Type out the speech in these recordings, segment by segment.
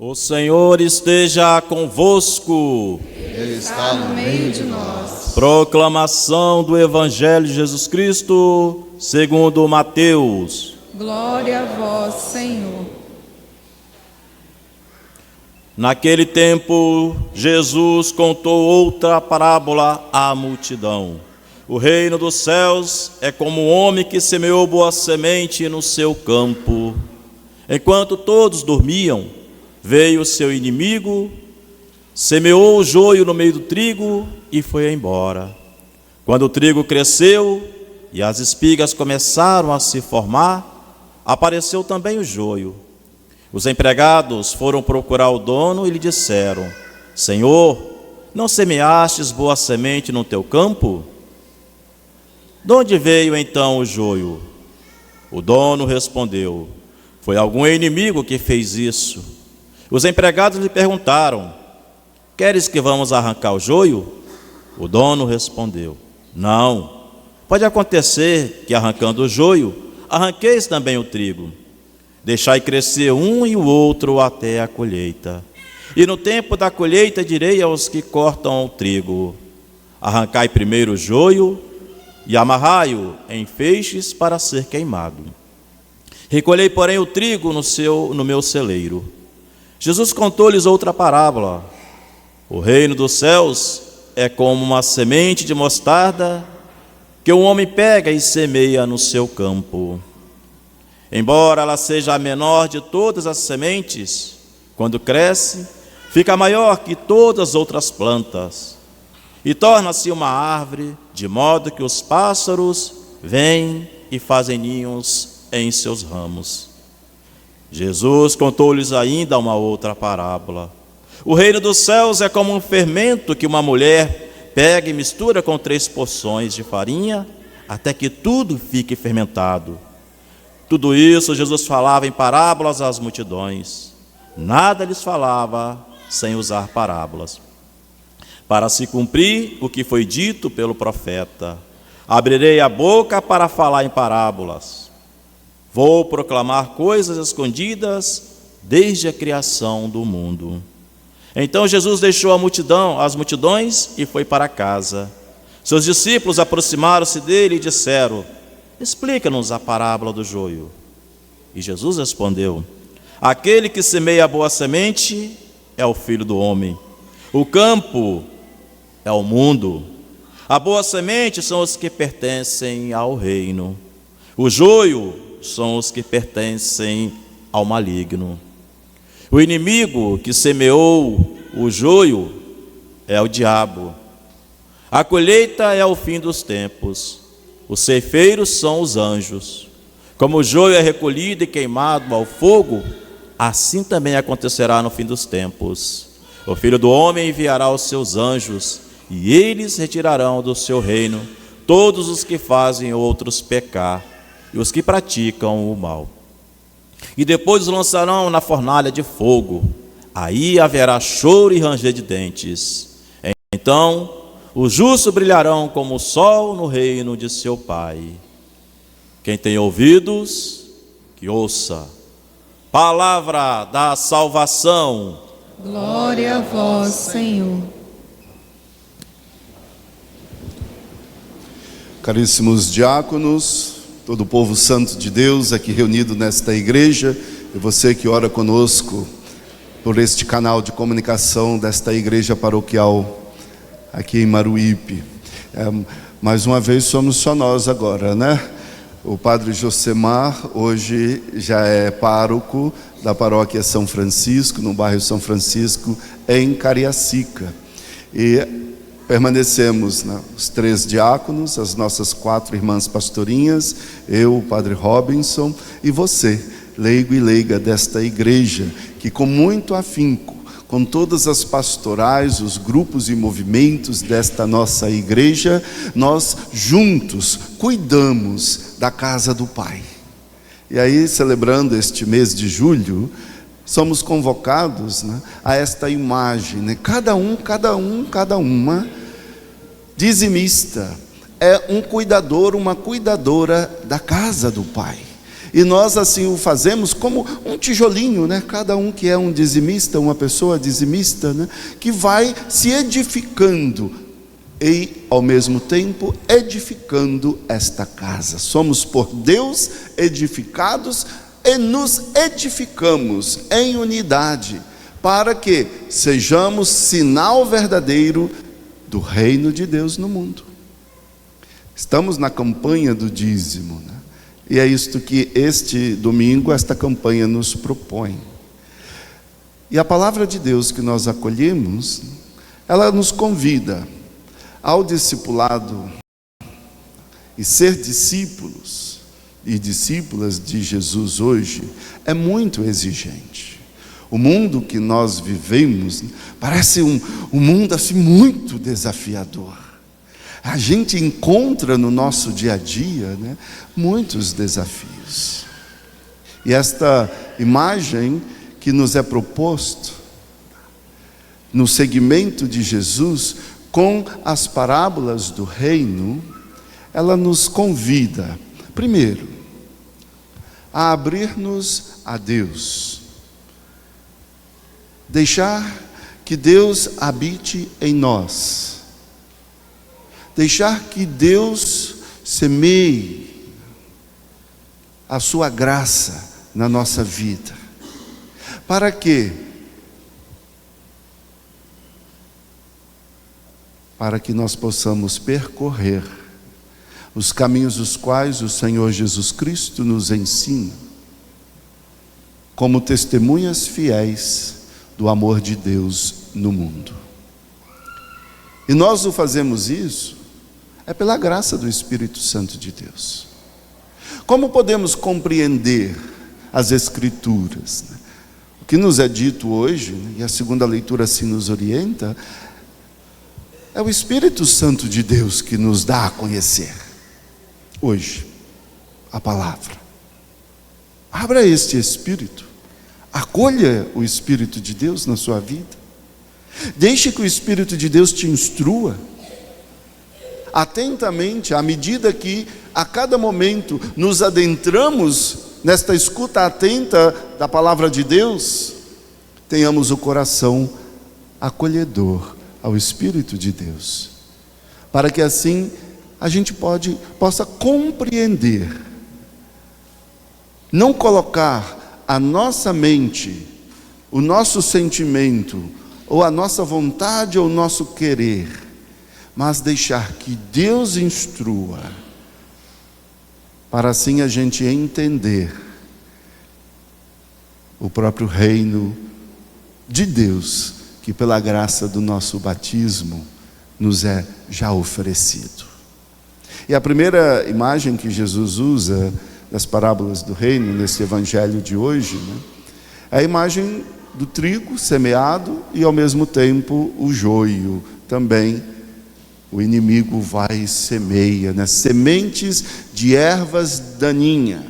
O Senhor esteja convosco. Ele está no meio de nós. Proclamação do Evangelho de Jesus Cristo, segundo Mateus. Glória a vós, Senhor. Naquele tempo, Jesus contou outra parábola à multidão. O reino dos céus é como um homem que semeou boa semente no seu campo. Enquanto todos dormiam, veio o seu inimigo, semeou o joio no meio do trigo e foi embora. Quando o trigo cresceu e as espigas começaram a se formar, apareceu também o joio. Os empregados foram procurar o dono e lhe disseram: Senhor, não semeastes boa semente no teu campo? De onde veio então o joio? O dono respondeu: Foi algum inimigo que fez isso. Os empregados lhe perguntaram: Queres que vamos arrancar o joio? O dono respondeu: Não. Pode acontecer que, arrancando o joio, arranqueis também o trigo. Deixai crescer um e o outro até a colheita. E no tempo da colheita direi aos que cortam o trigo: Arrancai primeiro o joio e amarrai-o em feixes para ser queimado. Recolhei, porém, o trigo no meu celeiro. Jesus contou-lhes outra parábola. O reino dos céus é como uma semente de mostarda que um homem pega e semeia no seu campo. Embora ela seja a menor de todas as sementes, quando cresce, fica maior que todas as outras plantas e torna-se uma árvore, de modo que os pássaros vêm e fazem ninhos em seus ramos. Jesus contou-lhes ainda uma outra parábola. O reino dos céus é como um fermento que uma mulher pega e mistura com 3 porções de farinha, até que tudo fique fermentado. Tudo isso Jesus falava em parábolas às multidões. Nada lhes falava sem usar parábolas, para se cumprir o que foi dito pelo profeta: Abrirei a boca para falar em parábolas. Vou proclamar coisas escondidas desde a criação do mundo. Então Jesus deixou as multidões e foi para casa. Seus discípulos aproximaram-se dele e disseram: Explica-nos a parábola do joio. E Jesus respondeu: Aquele que semeia a boa semente é o Filho do Homem. O campo é o mundo. A boa semente são os que pertencem ao reino. O joio são os que pertencem ao maligno. O inimigo que semeou o joio é o diabo. A colheita é o fim dos tempos. Os ceifeiros são os anjos. Como o joio é recolhido e queimado ao fogo, assim também acontecerá no fim dos tempos. O Filho do Homem enviará os seus anjos, e eles retirarão do seu reino todos os que fazem outros pecar e os que praticam o mal. E depois os lançarão na fornalha de fogo. Aí haverá choro e ranger de dentes. Então os justos brilharão como o sol no reino de seu Pai. Quem tem ouvidos, que ouça. Palavra da salvação. Glória a vós, Senhor. Caríssimos diáconos, todo o povo santo de Deus aqui reunido nesta igreja, e você que ora conosco por este canal de comunicação desta igreja paroquial aqui em Maruípe. Mais uma vez somos só nós agora, né? O padre Josemar hoje já é pároco da paróquia São Francisco, no bairro São Francisco, em Cariacica. E permanecemos, né, os 3 diáconos, as nossas 4 irmãs pastorinhas, eu, o padre Robinson, e você, leigo e leiga desta igreja, que com muito afinco, com todas as pastorais, os grupos e movimentos desta nossa igreja, nós juntos cuidamos da casa do Pai. E aí, celebrando este mês de julho, somos convocados, né, a esta imagem, né? Cada uma, dizimista, é um cuidador, uma cuidadora da casa do Pai. E nós assim o fazemos como um tijolinho, né? Cada um que é um dizimista, uma pessoa dizimista, né? Que vai se edificando e ao mesmo tempo edificando esta casa. Somos por Deus edificados e nos edificamos em unidade, para que sejamos sinal verdadeiro do reino de Deus no mundo. Estamos na campanha do dízimo, né? E é isto que este domingo, esta campanha nos propõe. E a palavra de Deus que nós acolhemos, ela nos convida ao discipulado e ser discípulos e discípulas de Jesus hoje é muito exigente. O mundo que nós vivemos parece um mundo assim muito desafiador. A gente encontra no nosso dia a dia, né, muitos desafios. E esta imagem que nos é proposto no segmento de Jesus com as parábolas do reino, ela nos convida, primeiro, a abrir-nos a Deus, deixar que Deus habite em nós, deixar que Deus semeie a sua graça na nossa vida. Para quê? Para que nós possamos percorrer os caminhos os quais o Senhor Jesus Cristo nos ensina, como testemunhas fiéis do amor de Deus no mundo. E nós o fazemos isso é pela graça do Espírito Santo de Deus. Como podemos compreender as Escrituras, né? O que nos é dito hoje, né, e a segunda leitura assim nos orienta, é o Espírito Santo de Deus que nos dá a conhecer hoje a palavra. Abra este Espírito, acolha o Espírito de Deus na sua vida, deixe que o Espírito de Deus te instrua atentamente, à medida que a cada momento nos adentramos nesta escuta atenta da palavra de Deus, tenhamos o coração acolhedor ao Espírito de Deus, para que assim a gente possa compreender, não colocar a nossa mente, o nosso sentimento, ou a nossa vontade ou o nosso querer, mas deixar que Deus instrua, para assim a gente entender o próprio reino de Deus, que pela graça do nosso batismo nos é já oferecido. E a primeira imagem que Jesus usa das parábolas do reino, nesse evangelho de hoje, né, é a imagem do trigo semeado e ao mesmo tempo o joio também. O inimigo vai e semeia, né, sementes de ervas daninhas,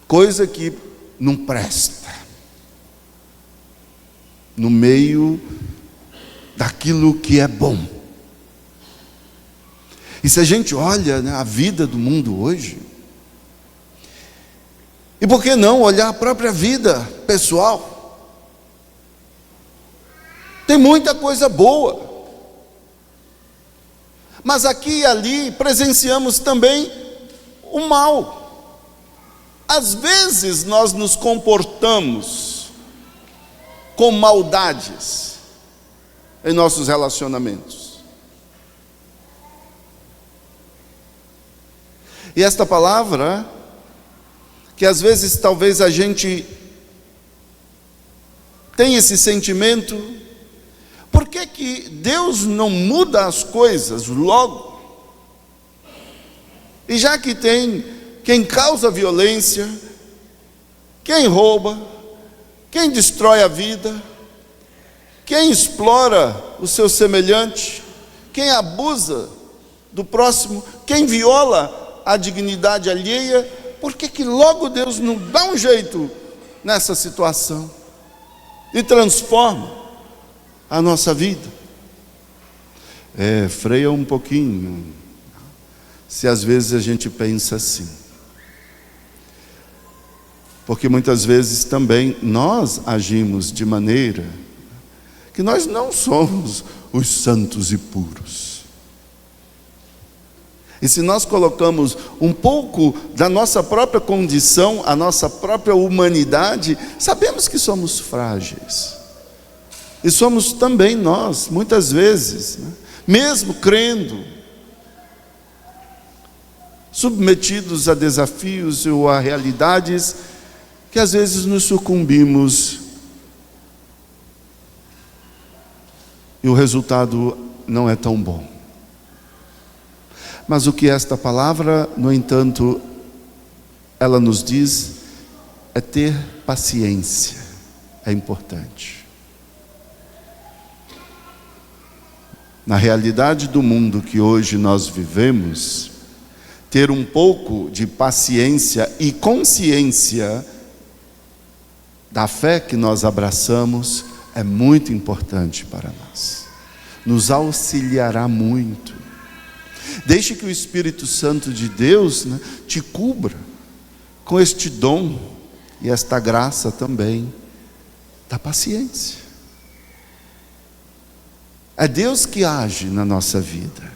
coisa que não presta, no meio daquilo que é bom. E se a gente olha, né, a vida do mundo hoje, e por que não olhar a própria vida pessoal? Tem muita coisa boa, mas aqui e ali presenciamos também o mal. Às vezes nós nos comportamos com maldades em nossos relacionamentos. E esta palavra, que às vezes talvez a gente tenha esse sentimento, por que que Deus não muda as coisas logo? E já que tem quem causa violência, quem rouba, quem destrói a vida, quem explora o seu semelhante, quem abusa do próximo, quem viola a dignidade alheia, por que que logo Deus não dá um jeito nessa situação e transforma a nossa vida? Freia um pouquinho, se às vezes a gente pensa assim. Porque muitas vezes também nós agimos de maneira que nós não somos os santos e puros. E se nós colocamos um pouco da nossa própria condição, a nossa própria humanidade, sabemos que somos frágeis. E somos também nós, muitas vezes, né? Mesmo crendo, submetidos a desafios ou a realidades que às vezes nos sucumbimos e o resultado não é tão bom. Mas o que esta palavra, no entanto, ela nos diz é ter paciência, é importante. Na realidade do mundo que hoje nós vivemos, ter um pouco de paciência e consciência da fé que nós abraçamos é muito importante para nós. Nos auxiliará muito. Deixe que o Espírito Santo de Deus, né, te cubra com este dom e esta graça também da paciência. É Deus que age na nossa vida.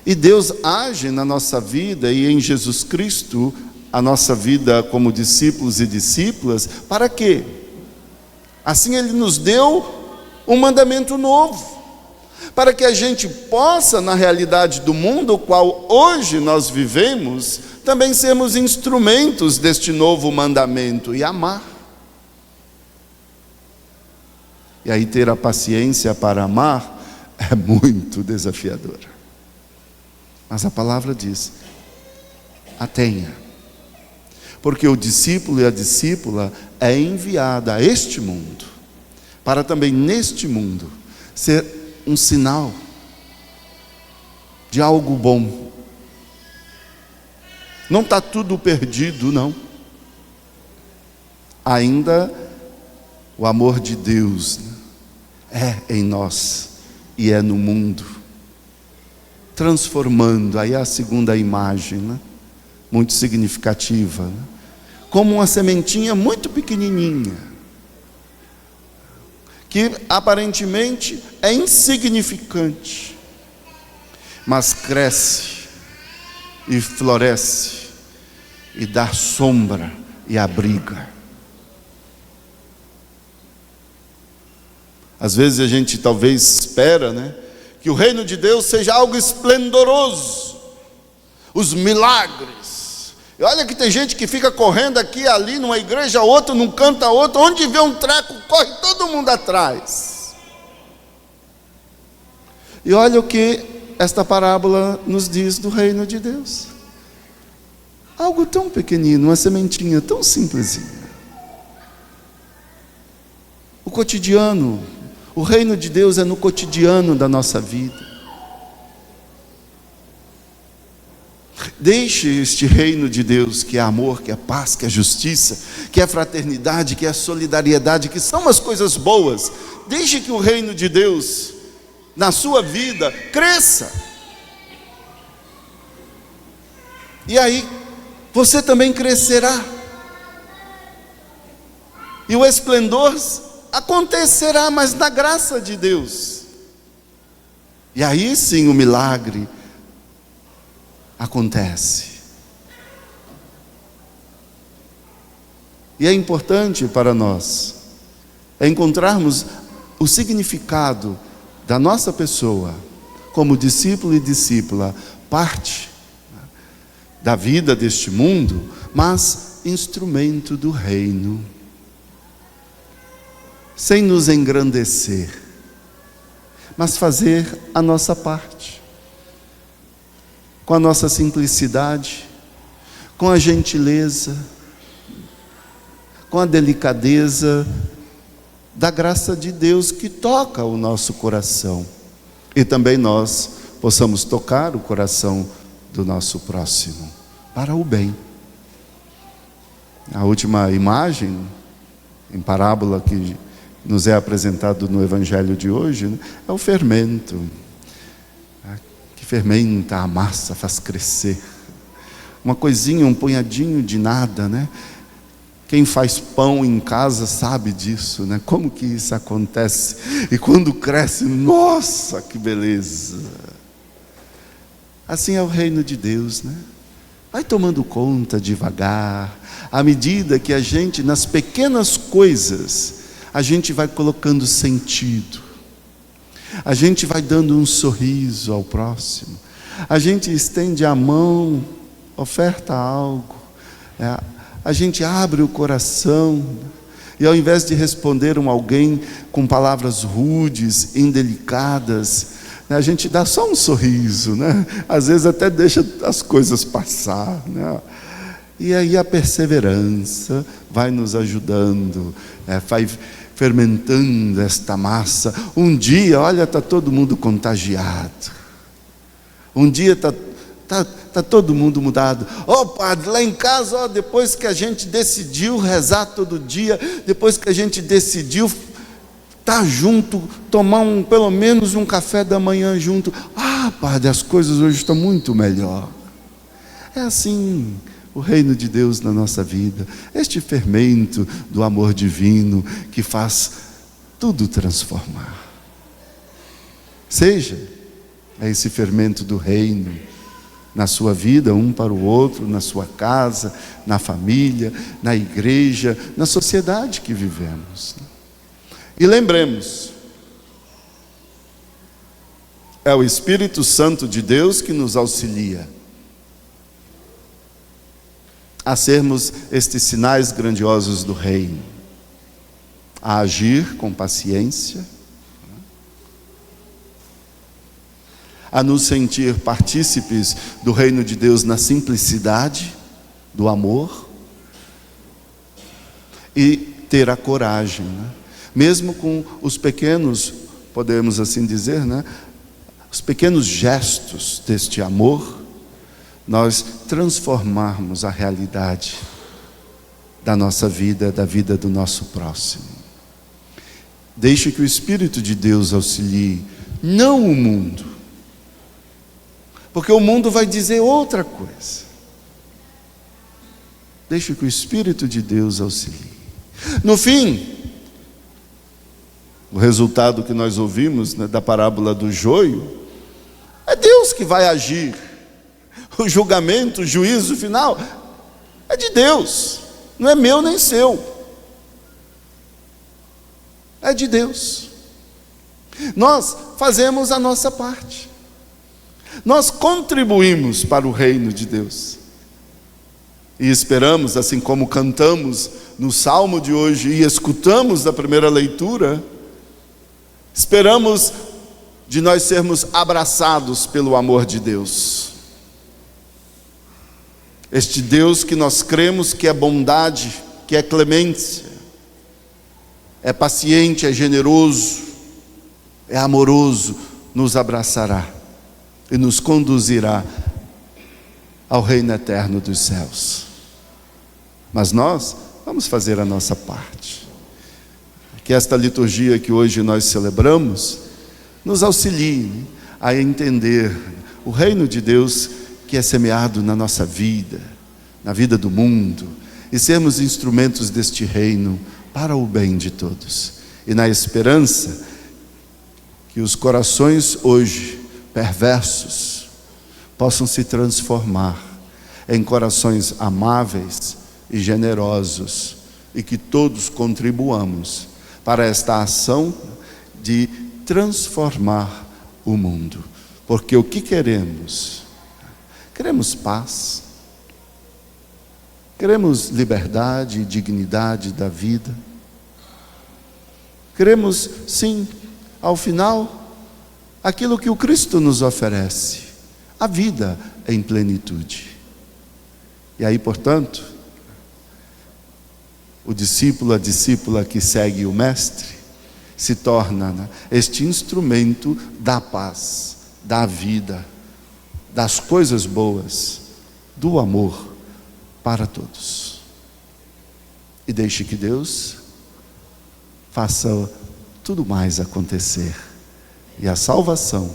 E Deus age na nossa vida e em Jesus Cristo, a nossa vida como discípulos e discípulas, para quê? Assim Ele nos deu um mandamento novo, para que a gente possa, na realidade do mundo, o qual hoje nós vivemos, também sermos instrumentos deste novo mandamento e amar. E aí ter a paciência para amar é muito desafiador. Mas a palavra diz, a tenha. Porque o discípulo e a discípula é enviada a este mundo, para também neste mundo ser um sinal de algo bom. Não está tudo perdido, não. Ainda o amor de Deus, né, é em nós e é no mundo, transformando. Aí a segunda imagem, né, muito significativa, né, como uma sementinha muito pequenininha, que aparentemente é insignificante, mas cresce e floresce e dá sombra e abriga. Às vezes a gente talvez espera, né, que o reino de Deus seja algo esplendoroso, os milagres. E olha que tem gente que fica correndo aqui e ali, numa igreja a outra, num canto a outro, onde vê um treco, corre todo mundo atrás. E olha o que esta parábola nos diz do reino de Deus. Algo tão pequenino, uma sementinha tão simplesinha. O cotidiano, o reino de Deus é no cotidiano da nossa vida. Deixe este reino de Deus, que é amor, que é paz, que é justiça, que é fraternidade, que é solidariedade, que são as coisas boas. Deixe que o reino de Deus, na sua vida, cresça. E aí, você também crescerá. E o esplendor acontecerá, mas na graça de Deus. E aí sim o milagre acontece. E é importante para nós encontrarmos o significado da nossa pessoa como discípulo e discípula, parte da vida deste mundo, mas instrumento do reino, sem nos engrandecer, mas fazer a nossa parte, com a nossa simplicidade, com a gentileza, com a delicadeza da graça de Deus que toca o nosso coração, e também nós possamos tocar o coração do nosso próximo, para o bem. A última imagem, em parábola que nos é apresentado no Evangelho de hoje, né, é o fermento, que fermenta a massa, faz crescer. uma coisinha, um punhadinho de nada, né? Quem faz pão em casa sabe disso, né? Como que isso acontece? E quando cresce, nossa, que beleza! Assim é o reino de Deus, né? Vai tomando conta devagar, à medida que a gente, nas pequenas coisas, a gente vai colocando sentido, a gente vai dando um sorriso ao próximo, a gente estende a mão, oferta algo, a gente abre o coração, e ao invés de responder alguém com palavras rudes, indelicadas, a gente dá só um sorriso, né? Às vezes até deixa as coisas passar, né? E aí a perseverança vai nos ajudando, vai fermentando esta massa. Um dia, olha, está todo mundo contagiado. Um dia está todo mundo mudado. Padre, lá em casa, depois que a gente decidiu rezar todo dia, depois que a gente decidiu estar junto, tomar pelo menos um café da manhã junto. Padre, as coisas hoje estão muito melhor. É assim o reino de Deus na nossa vida, este fermento do amor divino que faz tudo transformar. Seja esse fermento do reino na sua vida, um para o outro, na sua casa, na família, na igreja, na sociedade que vivemos. E lembremos, é o Espírito Santo de Deus que nos auxilia a sermos estes sinais grandiosos do reino, a agir com paciência, a nos sentir partícipes do reino de Deus na simplicidade do amor e ter a coragem, né? Mesmo com os pequenos, podemos assim dizer, né? Os pequenos gestos deste amor, nós transformarmos a realidade da nossa vida, da vida do nosso próximo. Deixe que o Espírito de Deus auxilie, não o mundo, porque o mundo vai dizer outra coisa. Deixe que o Espírito de Deus auxilie. No fim, o resultado que nós ouvimos, né, da parábola do joio, é Deus que vai agir. O julgamento, o juízo final é de Deus, não é meu nem seu, é de Deus. Nós fazemos a nossa parte, nós contribuímos para o reino de Deus e esperamos, assim como cantamos no salmo de hoje e escutamos da primeira leitura, esperamos de nós sermos abraçados pelo amor de Deus. Este Deus que nós cremos que é bondade, que é clemência, é paciente, é generoso, é amoroso, nos abraçará e nos conduzirá ao reino eterno dos céus. Mas nós vamos fazer a nossa parte. Que esta liturgia que hoje nós celebramos nos auxilie a entender o reino de Deus que é semeado na nossa vida, na vida do mundo, e sermos instrumentos deste reino para o bem de todos. E na esperança que os corações hoje perversos possam se transformar em corações amáveis e generosos, e que todos contribuamos para esta ação de transformar o mundo. Porque o que queremos? Queremos paz, queremos liberdade e dignidade da vida, queremos, sim, ao final, aquilo que o Cristo nos oferece, a vida em plenitude. E aí, portanto, o discípulo, a discípula que segue o Mestre, se torna, né, este instrumento da paz, da vida, das coisas boas, do amor para todos. E deixe que Deus faça tudo mais acontecer. E a salvação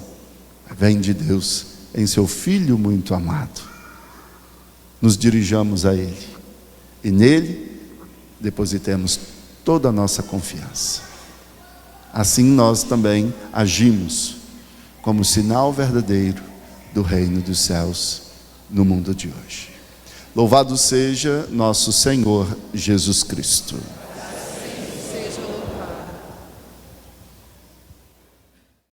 vem de Deus em seu Filho muito amado. nos dirijamos a Ele e nele depositemos toda a nossa confiança. Assim nós também agimos como sinal verdadeiro do reino dos céus no mundo de hoje. Louvado seja nosso Senhor Jesus Cristo.